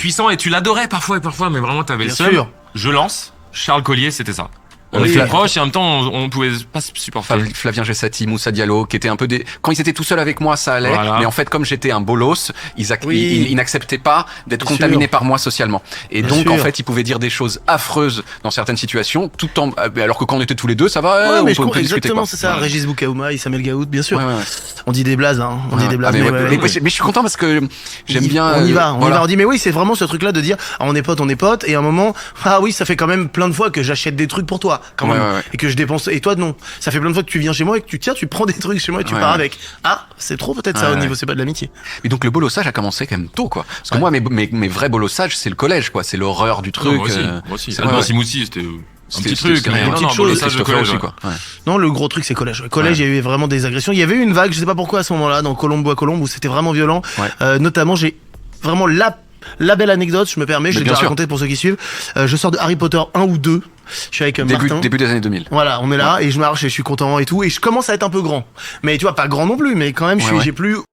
puissant et tu l'adorais parfois, mais vraiment t'avais le Bien seum. sûr. Je lance. Charles Collier, c'était ça. On Oui. était proches et en même temps, on pouvait pas se supporter. Flavien Gessati, Moussa Diallo, qui étaient un peu des... Quand ils étaient tout seuls avec moi, ça allait. Voilà. Mais en fait, comme j'étais un bolos, Oui. ils n'acceptaient pas d'être Bien contaminés sûr. par moi socialement. Et Bien donc, sûr. en fait, ils pouvaient dire des choses affreuses dans certaines situations, tout en... alors que quand on était tous les deux, ça va, Ouais, on mais peut, je on comprends peut discuter, exactement, quoi. c'est ça. Ouais. Régis Boukaouma, Ismaël Gaout, bien sûr. Ouais, ouais, ouais. On dit des blazes, hein. On dit des blazes. Ah, mais, mais ouais, ouais, mais, ouais. mais je suis content parce que j'aime bien... On y va, voilà. on dit, mais oui, c'est vraiment ce truc-là de dire, ah, on est potes, et à un moment, ah oui, ça fait quand même plein de fois que j'achète des trucs pour toi, quand même, Ouais, ouais, ouais. et que je dépense, et toi, non. Ça fait plein de fois que tu viens chez moi et que tu prends des trucs chez moi et tu Ouais, pars ouais. avec. Ah, c'est trop peut-être ça Ouais, au ouais. niveau, c'est pas de l'amitié. Et donc le bolossage a commencé quand même tôt, quoi. Parce que Ouais. moi, mes vrais bolossages, c'est le collège, quoi. C'est l'horreur du truc. Non, moi aussi. c'est- Alban ouais. Simoussi, c'était un C'était- petit truc. c'était Mais rien. non, Petite non, chose, bolossage de Christopher collège. aussi, quoi. Ouais. Non, le gros truc, c'est collège. Collège, il y avait vraiment des agressions. Il y avait eu une vague, je sais pas pourquoi à ce moment-là, dans Colombo à Colombe, où c'était vraiment violent. Ouais. Notamment, j'ai vraiment la belle anecdote, je me permets, je Mais l'ai bien déjà sûr. raconté pour ceux qui suivent. Je sors de Harry Potter 1 ou 2. Je suis avec Martin. Début des années 2000. Voilà, on est là et je marche et je suis content et tout et je commence à être un peu grand. Mais tu vois, pas grand non plus, mais quand même, Ouais, ouais. j'ai plus